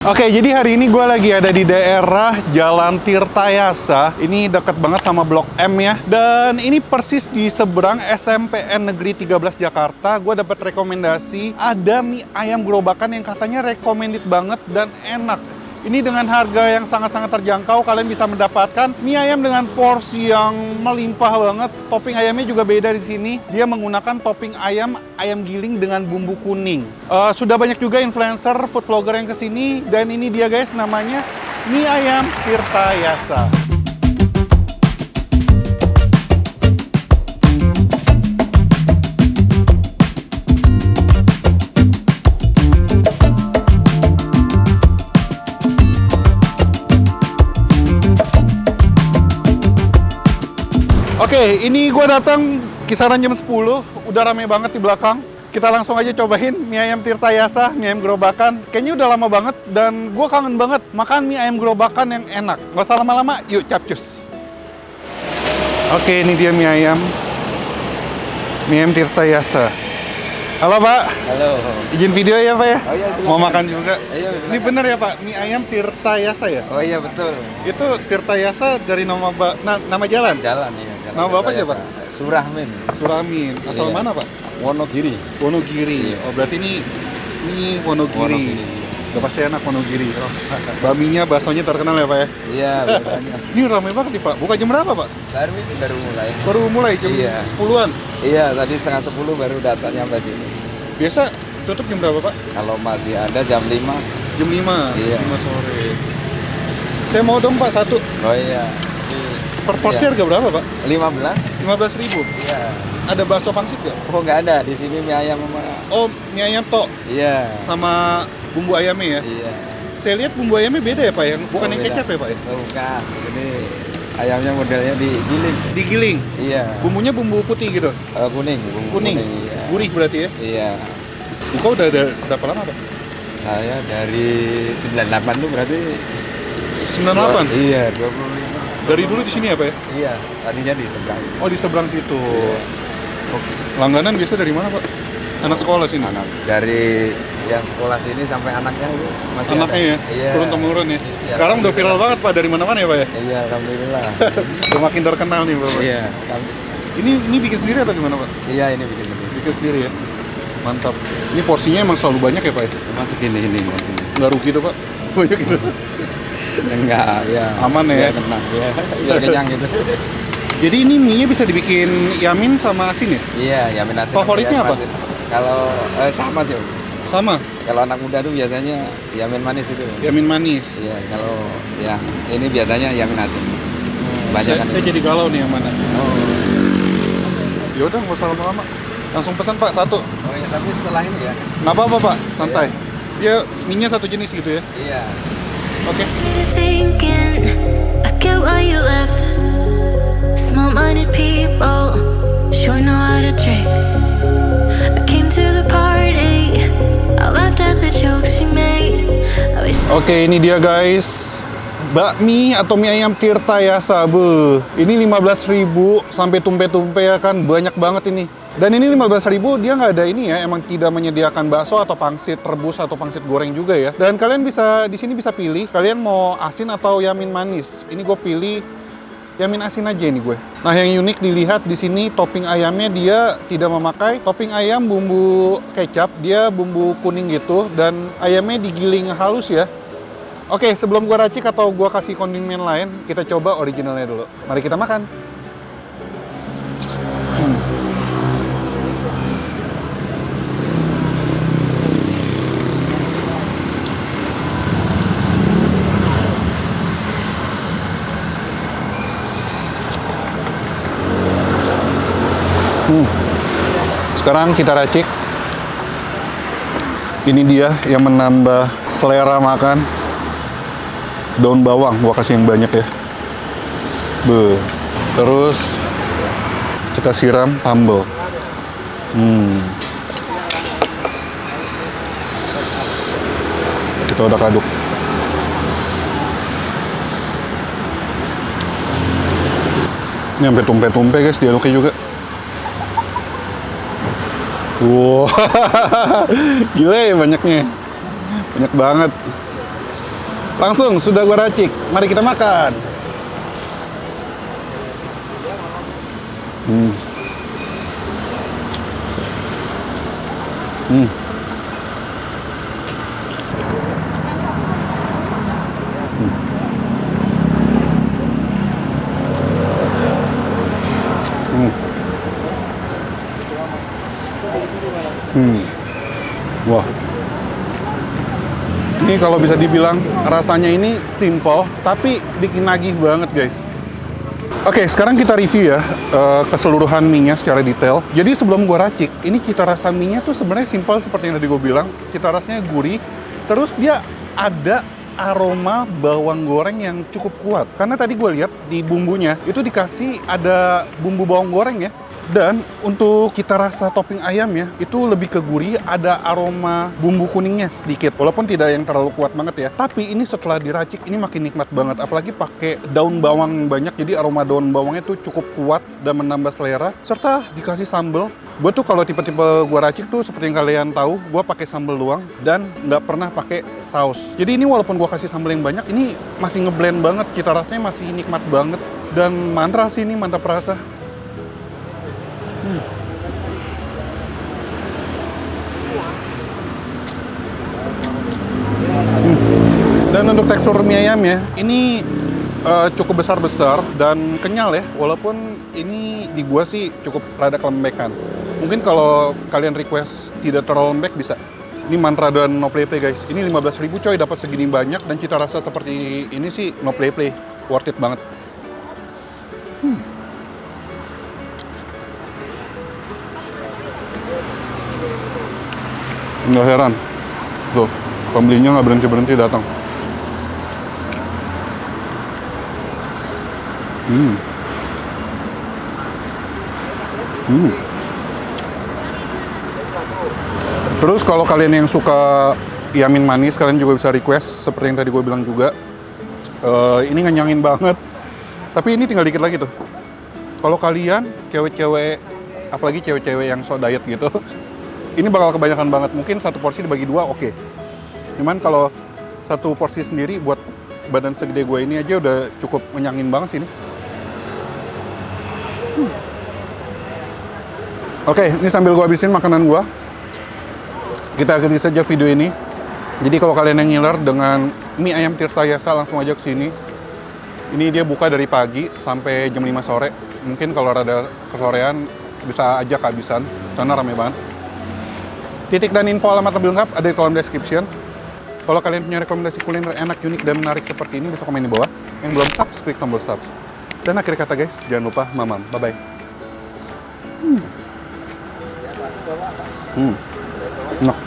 Oke, jadi hari ini gue lagi ada di daerah Jalan Tirtayasa. Ini deket banget sama Blok M ya. Dan ini persis di seberang SMPN Negeri 13 Jakarta. Gue dapat rekomendasi ada mie ayam gerobakan yang katanya recommended banget dan enak. Ini dengan harga yang sangat-sangat terjangkau, kalian bisa mendapatkan mie ayam dengan porsi yang melimpah banget. Topping ayamnya juga beda di sini. Dia menggunakan topping ayam giling dengan bumbu kuning. Sudah banyak juga influencer, food vlogger yang kesini, dan ini dia guys, namanya mie ayam Tirtayasa. Oke, ini gue datang kisaran jam 10, udah rame banget di belakang. Kita langsung aja cobain mie ayam Tirtayasa, mie ayam gerobakan. Kayaknya udah lama banget dan gue kangen banget makan mie ayam gerobakan yang enak. Gak usah lama-lama, yuk capcus. Oke, ini dia mie ayam Tirtayasa. Halo Pak. Halo. Izin video ya Pak ya? Oh iya, silakan. Mau makan juga? Iya, Ini bener ya Pak, mie ayam Tirtayasa ya? Oh iya betul. Itu Tirtayasa dari nama jalan? Jalan ya. Jalan Nama Bapak siapa? Surahmin. Suramin. Asal Iya. mana Pak? Wonogiri. Wonogiri. Iya. Oh berarti ini Wonogiri. Udah pasti enak Wonogiri. Baminya, baksonya terkenal ya Pak ya? Iya, bedanya. Ini ramai banget nih Pak. Buka jam berapa Pak? Baru mulai. Baru mulai jam Iya. 10-an. Iya, tadi setengah 10 baru datang nyampe sini. Biasa tutup jam berapa Pak? Kalau masih ada jam 5. Jam 5. Iya. 5 sore. Saya mau dong Pak satu. Oh iya. Per porsi Iya. harga berapa Pak? 15? 15.000. Iya. Ada bakso pangsit nggak? Oh nggak ada, di sini mie ayam sama. Oh mie ayam tok Iya. sama bumbu ayamnya ya? Iya. Saya lihat bumbu ayamnya beda ya Pak ya? Bukan Oh, yang beda. kecap ya Pak ya? Oh, bukan. Ini ayamnya modelnya digiling. Digiling. Iya. Bumbunya bumbu putih gitu? Kuning. Bumbu Kuning. Iya. Gurih berarti ya? Iya. Buka udah ada berapa lama Pak? Saya dari 98 tuh berarti 98? Iya, 25. Dari dulu di sini ya Pak ya? Iya, tadinya di seberang. Oh di seberang situ. Iya. Oke. Langganan biasa dari mana Pak? Anak sekolah sini? Anak dari yang sekolah sini sampai anaknya itu masih Anaknya ada. ya? Iya. Turun temurun ya? Iya, Sekarang udah viral alhamdulillah. banget Pak, dari mana-mana ya Pak ya? Iya, alhamdulillah. Udah makin terkenal nih Bapak. Iya, alhamdulillah. Ini bikin sendiri atau gimana Pak? Iya, ini bikin sendiri. Bikin sendiri ya? Mantap. Ini porsinya emang selalu banyak ya Pak ya? Cuma segini ini maksudnya. Nggak rugi tuh Pak? Banyak gitu. Enggak, ya. Aman ya? Iya, tenang. Ya, biar kenyang gitu. Jadi ini mie-nya bisa dibikin yamin sama asin ya? Iya, yamin asin. Favoritnya apa? Asin. Kalau sama sih, Om. Sama? Kalau anak muda tuh biasanya yamin manis itu. Yamin manis. Iya, kalau yang ini biasanya yamin asin. Banyak kan? Saya jadi galau nih yang mana. Oh. Ya udah nggak usah lama-lama. Langsung pesan Pak satu. Oh iya, tapi setelah ini ya. Nggak apa-apa Pak, santai. Dia mie-nya satu jenis gitu ya. Iya. Oke. Thinking, I get why you left. Small-minded people sure know how to drink. I came to the party, I laughed at the jokes you made. I wish Oke, ini dia guys. Bakmi atau mie ayam Tirtayasa. Beuh. Ini 15.000 sampai tumpe-tumpe ya kan, banyak banget ini. Dan ini 15.000 dia nggak ada ini ya, emang tidak menyediakan bakso atau pangsit rebus atau pangsit goreng juga ya. Dan kalian bisa di sini bisa pilih, kalian mau asin atau yamin manis. Ini gue pilih yamin asin aja nih gue. Nah yang unik dilihat di sini topping ayamnya dia tidak memakai topping ayam bumbu kecap, dia bumbu kuning gitu dan ayamnya digiling halus ya. Oke, sebelum gue racik atau gue kasih kondimen lain, kita coba originalnya dulu. Mari kita makan. Sekarang kita racik. Ini dia yang menambah selera makan. Daun bawang, gua kasih yang banyak ya. Beuh. Terus kita siram sambal. Kita udah aduk. Ini sampai tumpe-tumpe guys, diaduknya juga. Wow, gila ya banyaknya. Banyak banget. Langsung sudah gua racik. Mari kita makan. Hmm. Hmm. Wah, ini kalau bisa dibilang rasanya ini simple, tapi bikin nagih banget guys. Oke, sekarang kita review ya keseluruhan mie-nya secara detail. Jadi sebelum gua racik, ini cita rasa mie-nya tuh sebenarnya simple seperti yang tadi gua bilang. Cita rasanya gurih, terus dia ada aroma bawang goreng yang cukup kuat. Karena tadi gue lihat di bumbunya itu dikasih ada bumbu bawang goreng ya. Dan untuk cita rasa topping ayamnya itu lebih ke gurih, ada aroma bumbu kuningnya sedikit. Walaupun tidak yang terlalu kuat banget ya. Tapi ini setelah diracik ini makin nikmat banget. Apalagi pakai daun bawang banyak, jadi aroma daun bawangnya tuh cukup kuat dan menambah selera. Serta dikasih sambal. Gue tuh kalau tipe-tipe gue racik tuh seperti yang kalian tahu, gue pakai sambal doang dan nggak pernah pakai saus. Jadi ini walaupun gue kasih sambal yang banyak, ini masih ngeblend banget. Cita rasanya masih nikmat banget. Dan mantap sih ini, mantap rasa. Dan untuk tekstur mie ayamnya, ini cukup besar-besar dan kenyal ya. Walaupun ini di gua sih cukup rada kelembekan. Mungkin kalau kalian request tidak terlalu lembek bisa. Ini mantra dan no play-play guys. Ini 15.000 coy, dapat segini banyak dan cita rasa seperti ini sih no play-play. Worth it banget. Nggak heran. Tuh, pembelinya nggak berhenti-berhenti datang. Terus kalau kalian yang suka yamin manis, kalian juga bisa request seperti yang tadi gue bilang juga. Ini ngenyangin banget. Tapi ini tinggal dikit lagi tuh. Kalau kalian cewek-cewek, apalagi cewek-cewek yang so diet gitu, ini bakal kebanyakan banget. Mungkin satu porsi dibagi dua, oke. Cuman kalau satu porsi sendiri buat badan segede gue ini aja udah cukup ngenyangin banget sih ini. Oke, ini sambil gue habisin makanan gue. Kita akhiri saja video ini. Jadi kalau kalian yang ngiler dengan mie ayam Tirta Yasa, langsung aja ke sini. Ini dia buka dari pagi sampai jam 5 sore. Mungkin kalau rada kesorean bisa aja kehabisan. Sana rame banget. Titik dan info alamat lebih lengkap ada di kolom description. Kalau kalian punya rekomendasi kuliner enak, unik, dan menarik seperti ini, bisa komen di bawah. Yang belum subscribe, klik tombol subs. Dan akhir kata guys, jangan lupa mamam. Bye-bye. Enak.